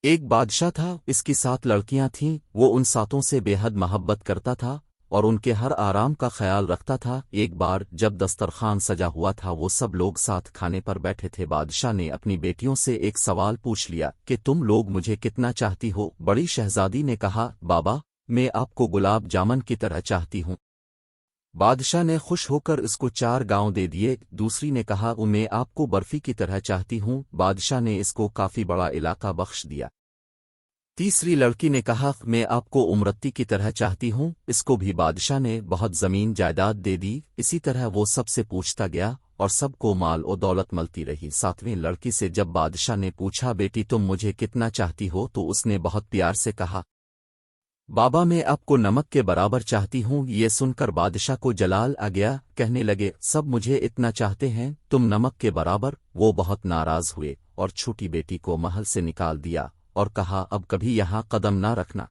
ایک بادشاہ تھا، اس کی 7 لڑکیاں تھیں، وہ ان 7 سے بے حد محبت کرتا تھا اور ان کے ہر آرام کا خیال رکھتا تھا۔ ایک بار جب دسترخوان سجا ہوا تھا، وہ سب لوگ ساتھ کھانے پر بیٹھے تھے۔ بادشاہ نے اپنی بیٹیوں سے ایک سوال پوچھ لیا کہ تم لوگ مجھے کتنا چاہتی ہو؟ بڑی شہزادی نے کہا، بابا، میں آپ کو گلاب جامن کی طرح چاہتی ہوں۔ بادشاہ نے خوش ہو کر اس کو 4 گاؤں دے دیے۔ دوسری نے کہا، میں آپ کو برفی کی طرح چاہتی ہوں۔ بادشاہ نے اس کو کافی بڑا علاقہ بخش دیا۔ تیسری لڑکی نے کہا، میں آپ کو امرتی کی طرح چاہتی ہوں۔ اس کو بھی بادشاہ نے بہت زمین جائیداد دے دی۔ اسی طرح وہ سب سے پوچھتا گیا اور سب کو مال و دولت ملتی رہی۔ 7ویں لڑکی سے جب بادشاہ نے پوچھا، بیٹی تم مجھے کتنا چاہتی ہو؟ تو اس نے بہت پیار سے کہا، بابا، میں آپ کو نمک کے برابر چاہتی ہوں۔ یہ سن کر بادشاہ کو جلال آ گیا، کہنے لگے، سب مجھے اتنا چاہتے ہیں، تم نمک کے برابر؟ وہ بہت ناراض ہوئے اور چھوٹی بیٹی کو محل سے نکال دیا اور کہا، اب کبھی یہاں قدم نہ رکھنا۔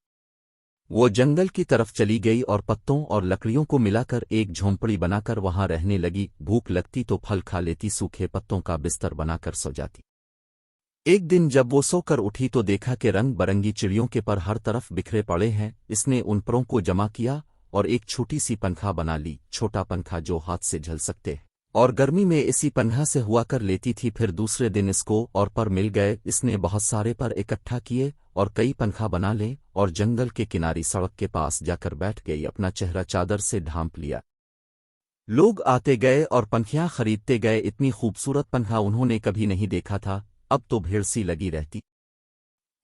وہ جنگل کی طرف چلی گئی اور پتوں اور لکڑیوں کو ملا کر ایک جھونپڑی بنا کر وہاں رہنے لگی۔ بھوک لگتی تو پھل کھا لیتی، سوکھے پتوں کا بستر بنا کر سو جاتی۔ ایک دن جب وہ سو کر اٹھی تو دیکھا کہ رنگ برنگی چڑیوں کے پر ہر طرف بکھرے پڑے ہیں۔ اس نے ان پروں کو جمع کیا اور ایک چھوٹی سی پنکھا بنا لی، چھوٹا پنکھا جو ہاتھ سے جھل سکتے، اور گرمی میں اسی پنکھا سے ہوا کر لیتی تھی۔ پھر دوسرے دن اس کو اور پر مل گئے۔ اس نے بہت سارے پر اکٹھا کیے اور کئی پنکھا بنا لے اور جنگل کے کناری سڑک کے پاس جا کر بیٹھ گئی، اپنا چہرہ چادر سے ڈھانپ لیا۔ لوگ آتے گئے اور پنکھیاں خریدتے گئے۔ اتنی خوبصورت پنکھا انہوں نے کبھی نہیں دیکھا تھا، اب تو بھیڑ سی لگی رہتی۔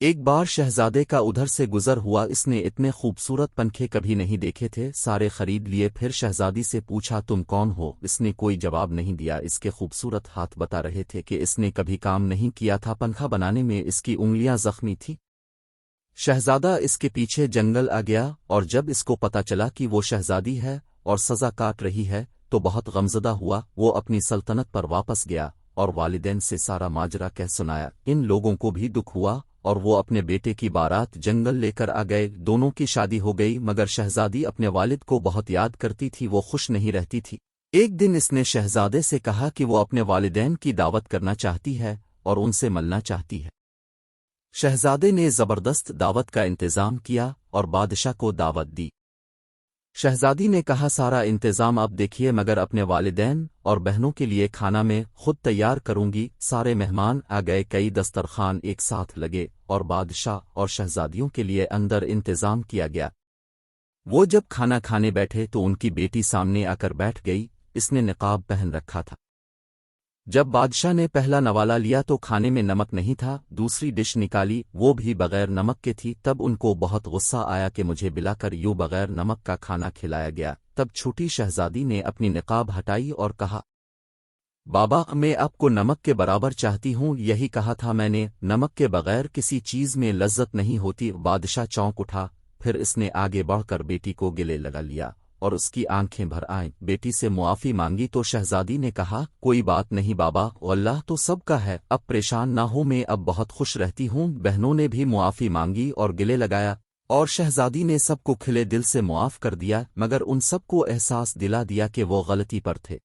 ایک بار شہزادے کا ادھر سے گزر ہوا، اس نے اتنے خوبصورت پنکھے کبھی نہیں دیکھے تھے، سارے خرید لیے۔ پھر شہزادی سے پوچھا، تم کون ہو؟ اس نے کوئی جواب نہیں دیا۔ اس کے خوبصورت ہاتھ بتا رہے تھے کہ اس نے کبھی کام نہیں کیا تھا، پنکھا بنانے میں اس کی انگلیاں زخمی تھیں۔ شہزادہ اس کے پیچھے جنگل آ گیا اور جب اس کو پتا چلا کہ وہ شہزادی ہے اور سزا کاٹ رہی ہے تو بہت غمزدہ ہوا۔ وہ اپنی سلطنت پر واپس گیا اور والدین سے سارا ماجرا کہہ سنایا۔ ان لوگوں کو بھی دکھ ہوا اور وہ اپنے بیٹے کی بارات جنگل لے کر آ گئے۔ دونوں کی شادی ہو گئی، مگر شہزادی اپنے والد کو بہت یاد کرتی تھی، وہ خوش نہیں رہتی تھی۔ ایک دن اس نے شہزادے سے کہا کہ وہ اپنے والدین کی دعوت کرنا چاہتی ہے اور ان سے ملنا چاہتی ہے۔ شہزادے نے زبردست دعوت کا انتظام کیا اور بادشاہ کو دعوت دی۔ شہزادی نے کہا، سارا انتظام آپ دیکھیے، مگر اپنے والدین اور بہنوں کے لیے کھانا میں خود تیار کروں گی۔ سارے مہمان آ گئے، کئی دسترخوان ایک ساتھ لگے اور بادشاہ اور شہزادیوں کے لیے اندر انتظام کیا گیا۔ وہ جب کھانا کھانے بیٹھے تو ان کی بیٹی سامنے آ کر بیٹھ گئی، اس نے نقاب پہن رکھا تھا۔ جب بادشاہ نے پہلا نوالا لیا تو کھانے میں نمک نہیں تھا، دوسری ڈش نکالی، وہ بھی بغیر نمک کے تھی۔ تب ان کو بہت غصہ آیا کہ مجھے بلا کر یوں بغیر نمک کا کھانا کھلایا گیا۔ تب چھوٹی شہزادی نے اپنی نقاب ہٹائی اور کہا، بابا، میں آپ کو نمک کے برابر چاہتی ہوں، یہی کہا تھا میں نے، نمک کے بغیر کسی چیز میں لذت نہیں ہوتی۔ بادشاہ چونک اٹھا، پھر اس نے آگے بڑھ کر بیٹی کو گلے لگا لیا اور اس کی آنکھیں بھر آئیں۔ بیٹی سے معافی مانگی تو شہزادی نے کہا، کوئی بات نہیں بابا، اللہ تو سب کا ہے، اب پریشان نہ ہو، میں اب بہت خوش رہتی ہوں۔ بہنوں نے بھی معافی مانگی اور گلے لگایا اور شہزادی نے سب کو کھلے دل سے معاف کر دیا، مگر ان سب کو احساس دلا دیا کہ وہ غلطی پر تھے۔